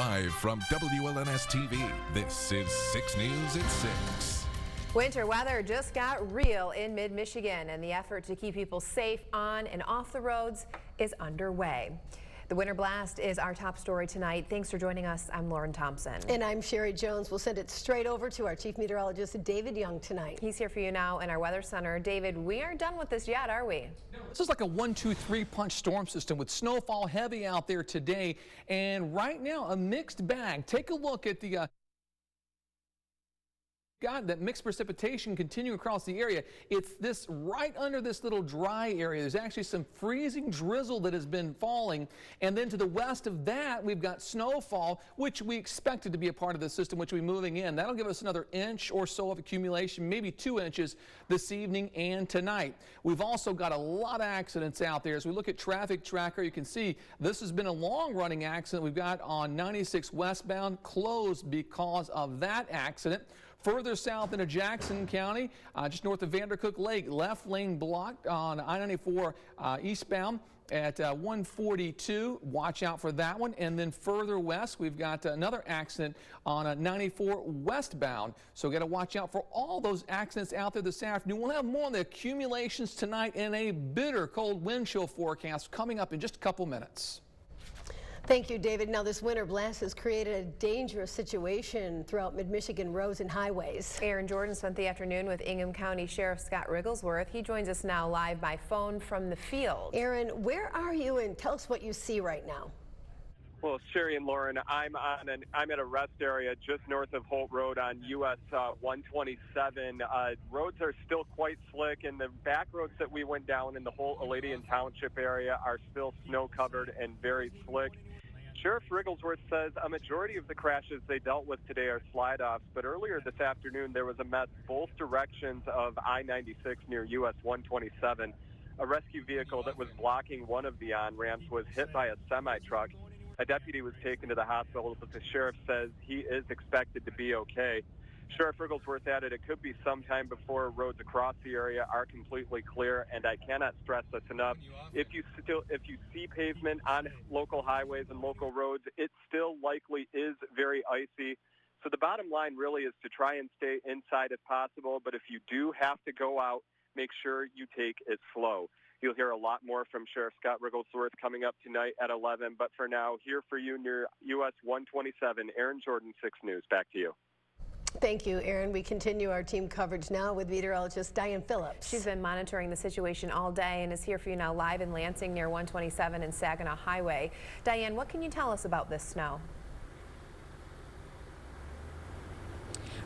Live from WLNS TV, this is 6 News at 6. Winter weather just got real in mid-Michigan, and the effort to keep people safe on and off the roads is underway. The winter blast is our top story tonight. Thanks for joining us. I'm Lauren Thompson. And I'm Sherry Jones. We'll send it straight over to our chief meteorologist, David Young, tonight. He's here for you now in our weather center. David, we aren't done with this yet, are we? This is like a 1-2-3 punch storm system with snowfall heavy out there today. And right now, a mixed bag. Take a look at the got that mixed precipitation continuing across the area. It's this right under this little dry area. There's actually some freezing drizzle that has been falling. And then to the west of that, we've got snowfall, which we expected to be a part of the system, which will be moving in. That'll give us another inch or so of accumulation, maybe 2 inches this evening and tonight. We've also got a lot of accidents out there. As we look at Traffic Tracker, you can see this has been a long-running accident we've got on 96 westbound, closed because of that accident. Further south into Jackson County, just north of Vandercook Lake, left lane blocked on I-94 eastbound at 142. Watch out for that one. And then further west, we've got another accident on 94 westbound. So got to watch out for all those accidents out there this afternoon. We'll have more on the accumulations tonight and a bitter cold wind chill forecast coming up in just a couple minutes. Thank you, David. Now, this winter blast has created a dangerous situation throughout mid-Michigan roads and highways. Aaron Jordan spent the afternoon with Ingham County Sheriff Scott Rigglesworth. He joins us now live by phone from the field. Aaron, where are you, and tell us what you see right now. Well, Sherry and Lauren, I'm at a rest area just north of Holt Road on US 127. Roads are still quite slick, and the back roads that we went down in the Holt Aladian Township area are still snow-covered and very slick. Sheriff Rigglesworth says a majority of the crashes they dealt with today are slide-offs, but earlier this afternoon there was a mess both directions of I-96 near US 127. A rescue vehicle that was blocking one of the on-ramps was hit by a semi-truck. A deputy was taken to the hospital, but the sheriff says he is expected to be okay. Sheriff Rigglesworth added it could be some time before roads across the area are completely clear, and I cannot stress this enough. If you see pavement on local highways and local roads, it still likely is very icy. So the bottom line really is to try and stay inside if possible, but if you do have to go out, make sure you take it slow. You'll hear a lot more from Sheriff Scott Rigglesworth coming up tonight at 11, but for now, here for you near US 127, Aaron Jordan, 6 News. Back to you. Thank you, Aaron. We continue our team coverage now with meteorologist Diane Phillips. She's been monitoring the situation all day and is here for you now live in Lansing near 127 and Saginaw Highway. Diane, what can you tell us about this snow?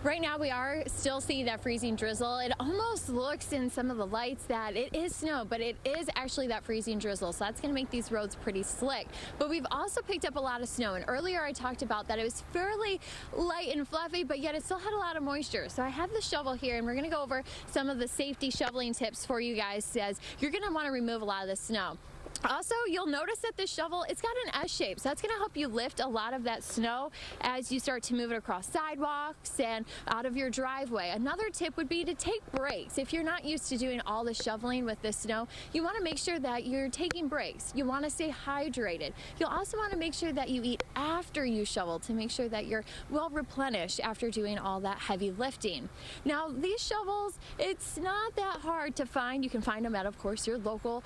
Right now we are still seeing that freezing drizzle. It almost looks in some of the lights that it is snow, but it is actually that freezing drizzle. So that's going to make these roads pretty slick. But we've also picked up a lot of snow. And earlier I talked about that it was fairly light and fluffy, but yet it still had a lot of moisture. So I have the shovel here and we're going to go over some of the safety shoveling tips for you guys as you're going to want to remove a lot of the snow. Also, you'll notice that this shovel, it's got an S shape, so that's going to help you lift a lot of that snow as you start to move it across sidewalks and out of your driveway. Another tip would be to take breaks. If you're not used to doing all the shoveling with the snow, you want to make sure that you're taking breaks. You want to stay hydrated. You'll also want to make sure that you eat after you shovel to make sure that you're well replenished after doing all that heavy lifting. Now, these shovels, it's not that hard to find. You can find them at, of course, your local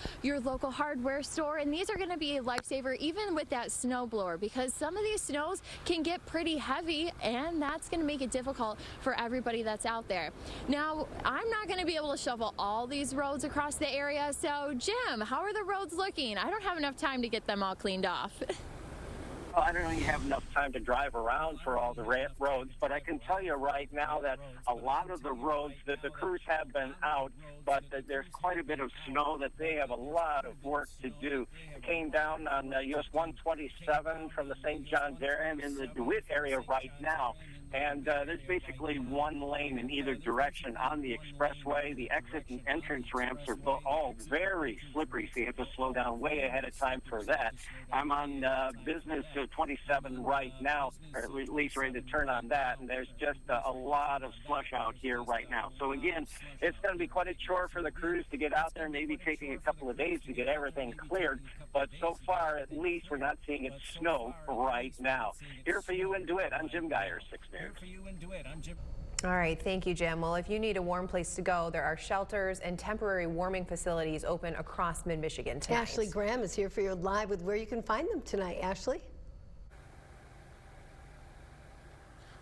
hardware store, and these are going to be a lifesaver even with that snow blower because some of these snows can get pretty heavy and that's going to make it difficult for everybody that's out there. Now, I'm not going to be able to shovel all these roads across the area, so Jim, how are the roads looking? I don't have enough time to get them all cleaned off. Well, I don't really have enough time to drive around for all the roads, but I can tell you right now that a lot of the roads that the crews have been out, but there's quite a bit of snow that they have a lot of work to do. It came down on US 127 from the St. Johns area and in the DeWitt area right now. And there's basically one lane in either direction on the expressway. The exit and entrance ramps are all very slippery, so you have to slow down way ahead of time for that. I'm on Business 27 right now, or at least ready to turn on that, and there's just a lot of slush out here right now. So again, it's going to be quite a chore for the crews to get out there, maybe taking a couple of days to get everything cleared. But so far, at least, we're not seeing it snow right now. Here for you in DeWitt, I'm Jim Geyer, 6 News. All right, thank you, Jim. Well, if you need a warm place to go, there are shelters and temporary warming facilities open across mid-Michigan tonight. Ashley Graham is here for you live with where you can find them tonight. Ashley?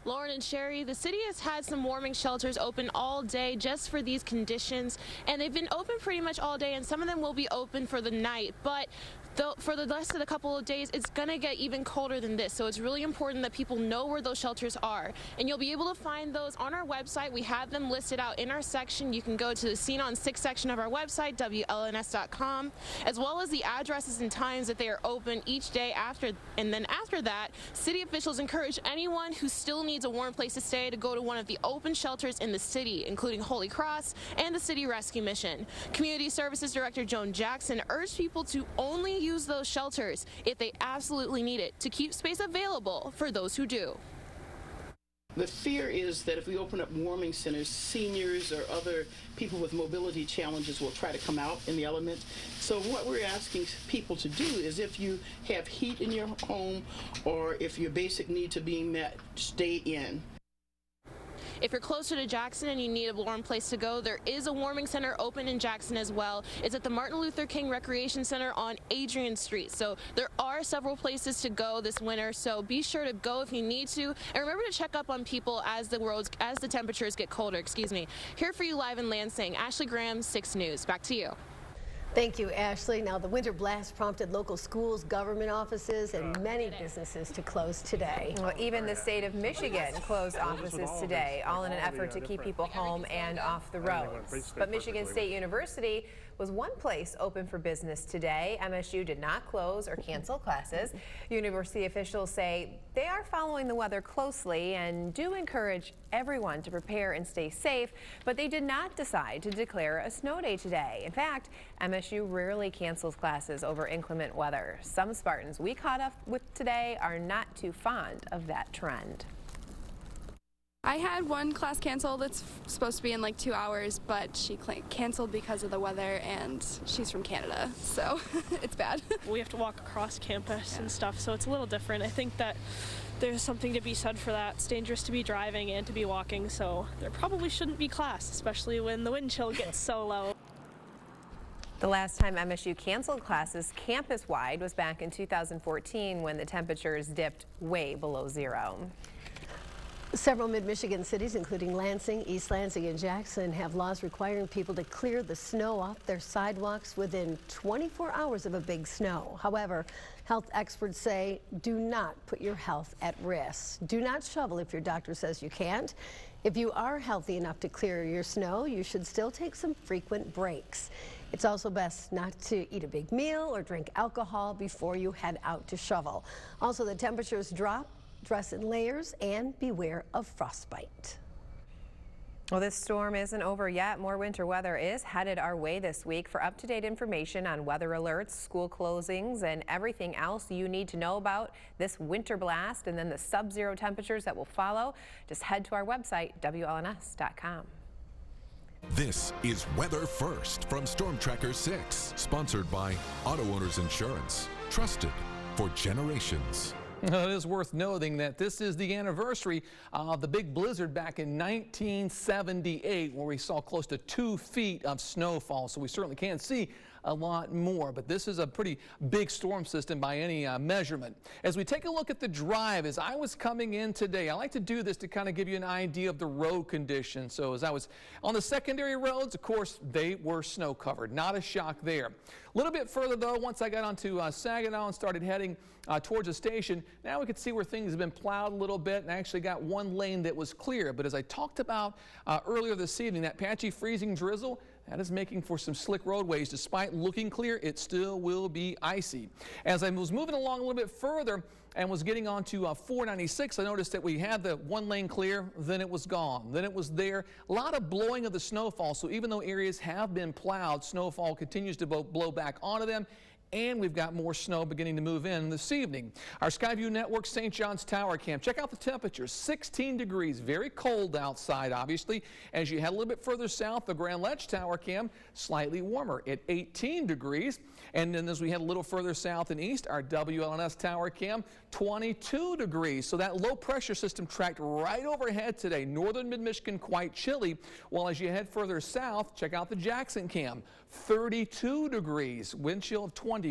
Lauren and Sherry, the city has had some warming shelters open all day just for these conditions, and they've been open pretty much all day, and some of them will be open for the night. But for the rest of the couple of days, it's going to get even colder than this, so it's really important that people know where those shelters are. And you'll be able to find those on our website. We have them listed out in our section. You can go to the Scene on 6 section of our website, WLNS.com, as well as the addresses and times that they are open each day after. And then after that, city officials encourage anyone who still needs a warm place to stay to go to one of the open shelters in the city, including Holy Cross and the City Rescue Mission. Community Services Director Joan Jackson urged people to only use those shelters if they absolutely need it, to keep space available for those who do. The fear is that if we open up warming centers, seniors or other people with mobility challenges will try to come out in the element. So what we're asking people to do is, if you have heat in your home or if your basic needs are being met, stay in. If you're closer to Jackson and you need a warm place to go, there is a warming center open in Jackson as well. It's at the Martin Luther King Recreation Center on Adrian Street. So there are several places to go this winter, so be sure to go if you need to. And remember to check up on people as the temperatures get colder. Here for you live in Lansing, Ashley Graham, 6 News. Back to you. Thank you, Ashley. Now, the winter blast prompted local schools, government offices, and many businesses to close today. Well, even the state of Michigan closed offices today, all in an effort to keep people home and off the roads. But Michigan State University was one place open for business today. MSU did not close or cancel classes. University officials say they are following the weather closely and do encourage everyone to prepare and stay safe, but they did not decide to declare a snow day today. In fact, MSU rarely cancels classes over inclement weather. Some Spartans we caught up with today are not too fond of that trend. I had one class canceled that's supposed to be in like 2 hours, but she canceled because of the weather, and she's from Canada, so it's bad. We have to walk across campus and stuff, so it's a little different. I think that there's something to be said for that. It's dangerous to be driving and to be walking, so there probably shouldn't be class, especially when the wind chill gets so low. The last time MSU canceled classes campus-wide was back in 2014 when the temperatures dipped way below zero. Several mid-Michigan cities, including Lansing, East Lansing, and Jackson, have laws requiring people to clear the snow off their sidewalks within 24 hours of a big snow. However, health experts say do not put your health at risk. Do not shovel if your doctor says you can't. If you are healthy enough to clear your snow, you should still take some frequent breaks. It's also best not to eat a big meal or drink alcohol before you head out to shovel. Also, the temperatures drop. Dress in layers and beware of frostbite. Well, this storm isn't over yet. More winter weather is headed our way this week. For up-to-date information on weather alerts, school closings, and everything else you need to know about this winter blast and then the sub-zero temperatures that will follow, just head to our website, WLNS.com. This is Weather First from Storm Tracker 6, sponsored by Auto Owners Insurance, trusted for generations. It is worth noting that this is the anniversary of the big blizzard back in 1978, where we saw close to 2 feet of snowfall. So we certainly can't see a lot more, but this is a pretty big storm system by any measurement. As we take a look at the drive, as I was coming in today, I like to do this to kind of give you an idea of the road conditions. So as I was on the secondary roads, of course, they were snow covered. Not a shock there. A little bit further though, once I got onto Saginaw and started heading towards the station, now we could see where things have been plowed a little bit and actually got one lane that was clear. But as I talked about earlier this evening, that patchy freezing drizzle, That is making for some slick roadways. Despite looking clear, it still will be icy. As I was moving along a little bit further and was getting onto 496, I noticed that we had the one lane clear, then it was gone, then it was there. A lot of blowing of the snowfall, so even though areas have been plowed, snowfall continues to blow back onto them. And we've got more snow beginning to move in this evening. Our Skyview Network St. John's Tower Cam. Check out the temperatures. 16 degrees. Very cold outside, obviously. As you head a little bit further south, the Grand Ledge Tower Cam, slightly warmer at 18 degrees. And then as we head a little further south and east, our WLNS Tower Cam, 22 degrees. So that low pressure system tracked right overhead today. Northern mid-Michigan quite chilly. While as you head further south, check out the Jackson Cam, 32 degrees. Wind chill of 24.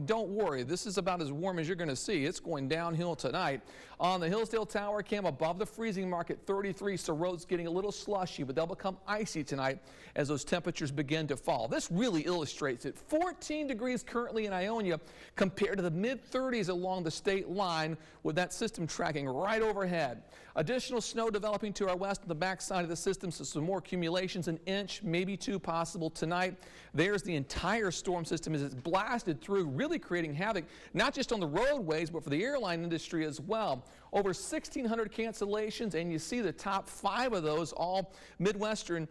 Don't worry, this is about as warm as you're going to see. It's going downhill tonight. On the Hillsdale Tower Cam, above the freezing mark at 33, so roads getting a little slushy, but they'll become icy tonight as those temperatures begin to fall. This really illustrates it. 14 degrees currently in Ionia compared to the mid-30s along the state line, with that system tracking right overhead. Additional snow developing to our west on the backside of the system, so some more accumulations, an inch, maybe two possible tonight. There's the entire storm system as it's blasted through, really creating havoc, not just on the roadways, but for the airline industry as well. Over 1,600 cancellations, and you see the top 5 of those all Midwestern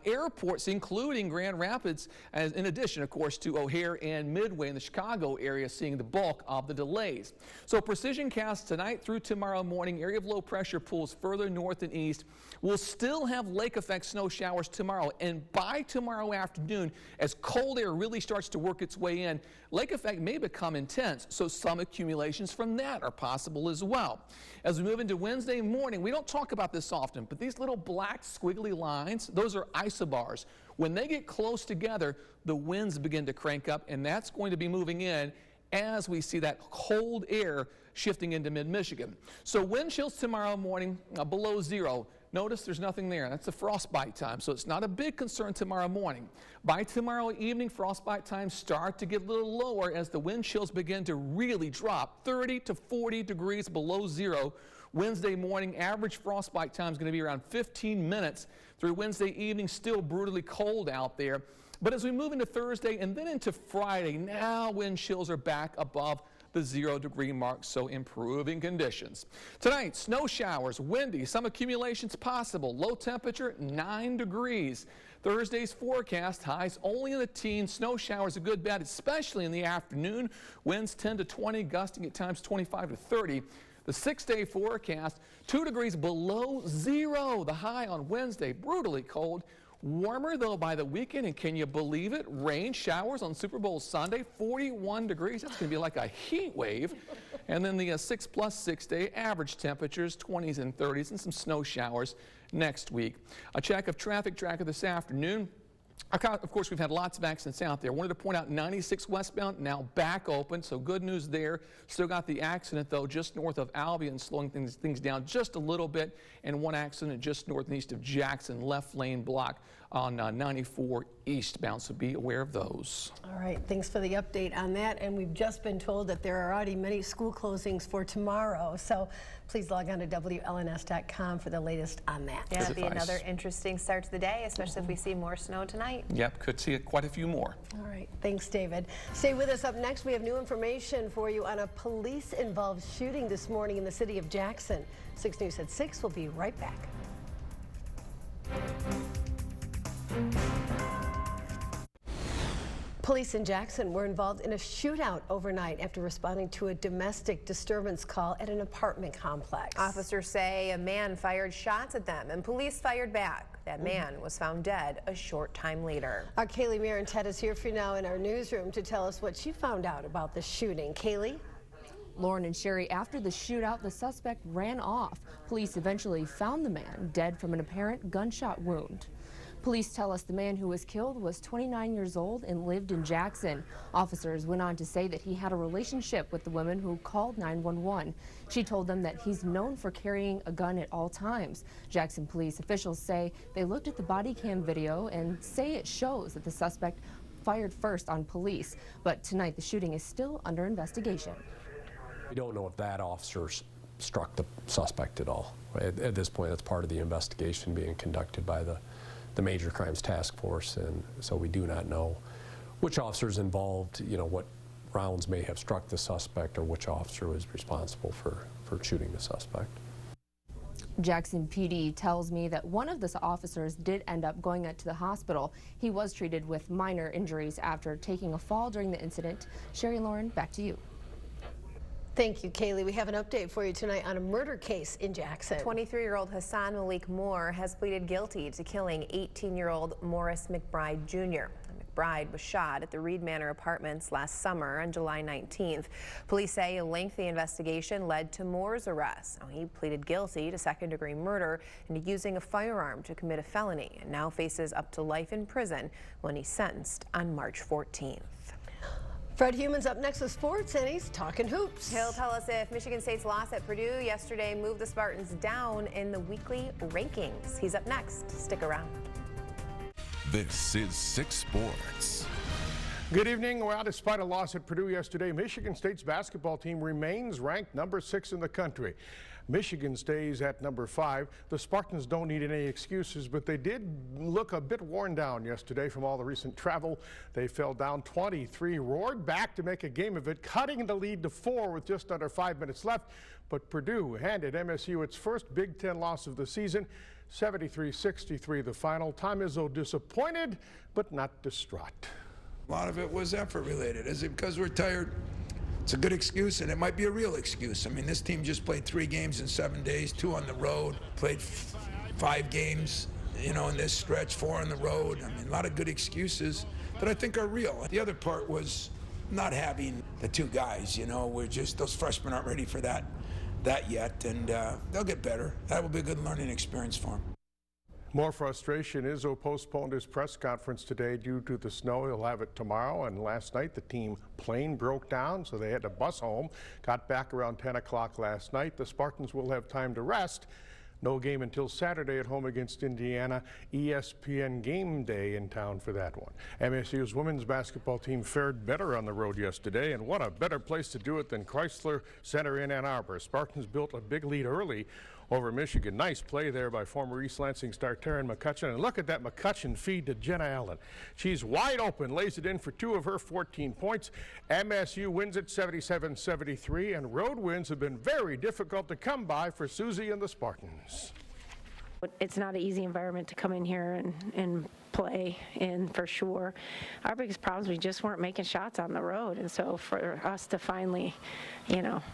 airports, including Grand Rapids, as in addition, of course, to O'Hare and Midway in the Chicago area, seeing the bulk of the delays. So precision cast tonight through tomorrow morning. Area of low pressure pulls further north and east. We'll still have lake effect snow showers tomorrow, and by tomorrow afternoon, as cold air really starts to work its way in, lake effect may become intense, so some accumulations from that are possible as well. As we move into Wednesday morning, we don't talk about this often, but these little black squiggly lines, those are isobars. When they get close together, the winds begin to crank up, and that's going to be moving in as we see that cold air shifting into mid-Michigan. So wind chills tomorrow morning below 0. Notice there's nothing there. That's the frostbite time, so it's not a big concern tomorrow morning. By tomorrow evening, frostbite times start to get a little lower as the wind chills begin to really drop, 30 to 40 degrees below 0. Wednesday morning, average frostbite time is going to be around 15 minutes. Through Wednesday evening, still brutally cold out there. But as we move into Thursday and then into Friday, now wind chills are back above the 0-degree mark, so improving conditions. Tonight, snow showers, windy, some accumulations possible. Low temperature, 9 degrees. Thursday's forecast, highs only in the teens. Snow showers a good bet, especially in the afternoon. Winds 10 to 20, gusting at times 25 to 30. The 6-day forecast, 2 degrees below 0. The high on Wednesday, brutally cold. Warmer, though, by the weekend, and can you believe it? Rain showers on Super Bowl Sunday, 41 degrees. That's going to be like a heat wave. And then the 6+ 6-day average temperatures, 20s and 30s, and some snow showers next week. A check of traffic tracker this afternoon. Of course, we've had lots of accidents out there. Wanted to point out 96 westbound now back open, so good news there. Still got the accident, though, just north of Albion, slowing things down just a little bit, and one accident just north and east of Jackson, left lane block on 94 eastbound, so be aware of those. All right, thanks for the update on that. And we've just been told that there are already many school closings for tomorrow, so please log on to WLNS.com for the latest on that. Yeah, it'll be another interesting start to the day, especially if we see more snow tonight. Yep, could see quite a few more. All right, thanks, David. Stay with us. Up next, we have new information for you on a police-involved shooting this morning in the city of Jackson. 6 News at 6. We'll be right back. Police in Jackson were involved in a shootout overnight after responding to a domestic disturbance call at an apartment complex. Officers say a man fired shots at them and police fired back. That man was found dead a short time later. Our Kaylee Marentet is here for you now in our newsroom to tell us what she found out about the shooting. Kaylee? Lauren and Sherry, after the shootout, the suspect ran off. Police eventually found the man dead from an apparent gunshot wound. Police tell us the man who was killed was 29 years old and lived in Jackson. Officers went on to say that he had a relationship with the woman who called 911. She told them that he's known for carrying a gun at all times. Jackson police officials say they looked at the body cam video and say it shows that the suspect fired first on police. But tonight the shooting is still under investigation. We don't know if that officer struck the suspect at all. At this point, that's part of the investigation being conducted by the the Major Crimes Task Force, and so we do not know which officers involved, what rounds may have struck the suspect or which officer was responsible for shooting the suspect. Jackson PD tells me that one of the officers did end up going to the hospital. He was treated with minor injuries after taking a fall during the incident. Sherry Lauren, back to you. Thank you, Kaylee. We have an update for you tonight on a murder case in Jackson. 23-year-old Hassan Malik Moore has pleaded guilty to killing 18-year-old Morris McBride Jr. McBride was shot at the Reed Manor Apartments last summer on July 19th. Police say a lengthy investigation led to Moore's arrest. He pleaded guilty to second-degree murder and to using a firearm to commit a felony and now faces up to life in prison when he's sentenced on March 14th. Fred Human's up next with sports, and he's talking hoops. He'll tell us if Michigan State's loss at Purdue yesterday moved the Spartans down in the weekly rankings. He's up next. Stick around. This is 6 Sports. Good evening. Well, despite a loss at Purdue yesterday, Michigan State's basketball team remains ranked number 6 in the country. Michigan stays at number 5. The Spartans don't need any excuses, but they did look a bit worn down yesterday from all the recent travel. They fell down 23, roared back to make a game of it, cutting the lead to 4 with just under 5 minutes left. But Purdue handed MSU its first Big Ten loss of the season, 73-63 the final. Tom Izzo disappointed, but not distraught. A lot of it was effort related. Is it because we're tired? It's a good excuse, and it might be a real excuse. I mean, this team just played 3 games in 7 days, 2 on the road, played 5 games, in this stretch, 4 on the road. I mean, a lot of good excuses that I think are real. The other part was not having the 2 guys, we're just, those freshmen aren't ready for that yet, and they'll get better. That will be a good learning experience for them. More frustration. Izzo postponed his press conference today due to the snow. He'll have it tomorrow. And last night, the team plane broke down, so they had to bus home. Got back around 10 o'clock last night. The Spartans will have time to rest. No game until Saturday at home against Indiana. ESPN game day in town for that one. MSU's women's basketball team fared better on the road yesterday, and what a better place to do it than Chrysler Center in Ann Arbor. Spartans built a big lead early over Michigan. Nice play there by former East Lansing star Taryn McCutcheon. And look at that McCutcheon feed to Jenna Allen. She's wide open, lays it in for 2 of her 14 points. MSU wins it 77-73, and road wins have been very difficult to come by for Susie and the Spartans. It's not an easy environment to come in here and play in, for sure. Our biggest problem is we just weren't making shots on the road, and so for us to finally,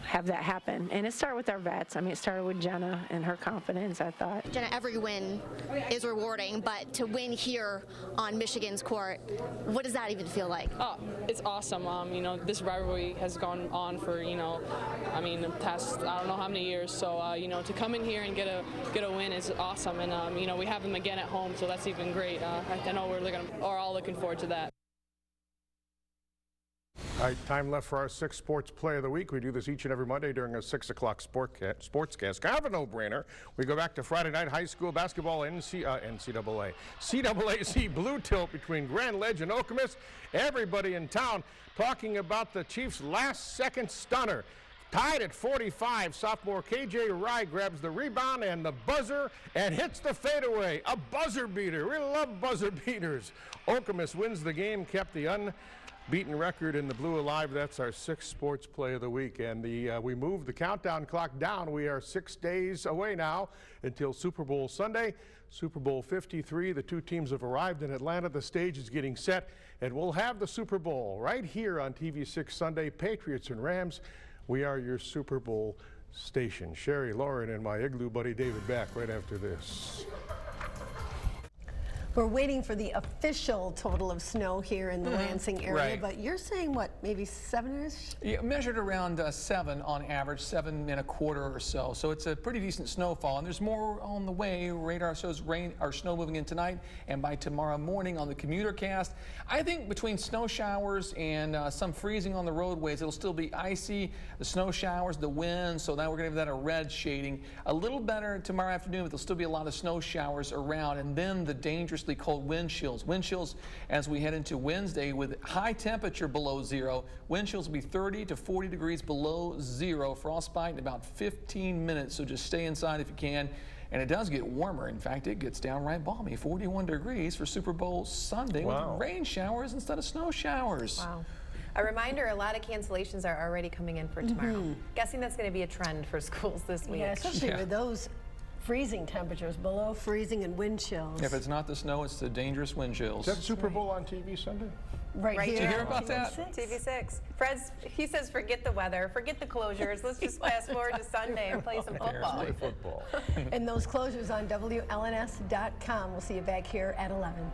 have that happen. And it started with our vets. I mean, it started with Jenna and her confidence, I thought. Jenna, every win is rewarding, but to win here on Michigan's court, what does that even feel like? Oh, it's awesome. This rivalry has gone on for, the past, I don't know how many years. So, to come in here and get a win is awesome. And, we have them again at home, so that's even great. I know we're all looking forward to that. All right, time left for our 6 Sports Play of the Week. We do this each and every Monday during a 6 o'clock sportscast. Kind of a no-brainer. We go back to Friday night high school basketball NCAA. CAAC Blue Tilt between Grand Ledge and Okemos. Everybody in town talking about the Chiefs' last-second stunner. Tied at 45, sophomore KJ Rye grabs the rebound and the buzzer and hits the fadeaway. A buzzer beater. We love buzzer beaters. Okemos wins the game, kept the unbeaten record in the Blue alive. That's our 6 Sports Play of the Week. And we move the countdown clock down. We are 6 days away now until Super Bowl Sunday. Super Bowl 53. The 2 teams have arrived in Atlanta. The stage is getting set, and we'll have the Super Bowl right here on TV6 Sunday. Patriots and Rams. We are your Super Bowl station. Sherry, Lauren, and my Igloo buddy David back right after this. We're waiting for the official total of snow here in the Lansing area, right. But you're saying what, maybe 7-ish? Yeah, measured around 7 on average, 7 1/4 or so. So it's a pretty decent snowfall, and there's more on the way. Radar shows rain or snow moving in tonight, and by tomorrow morning on the commuter cast. I think between snow showers and some freezing on the roadways, it'll still be icy. The snow showers, the wind, so now we're going to give that a red shading. A little better tomorrow afternoon, but there'll still be a lot of snow showers around, and then the dangerously cold wind chills. Wind chills as we head into Wednesday with high temperature below 0. Wind chills will be 30 to 40 degrees below 0. Frostbite in about 15 minutes, so just stay inside if you can. and it does get warmer. In fact, it gets downright balmy, 41 degrees for Super Bowl Sunday with rain showers instead of snow showers. Wow. A reminder, a lot of cancellations are already coming in for tomorrow. Guessing that's going to be a trend for schools this week. Yeah, especially with those freezing temperatures, below freezing and wind chills. If it's not the snow, it's the dangerous wind chills. Is that Super Bowl on TV Sunday? Right here. Did you hear about that? TV6. He says forget the weather, forget the closures. Let's just fast forward to Sunday and play some football. And those closures on WLNS.com. We'll see you back here at 11.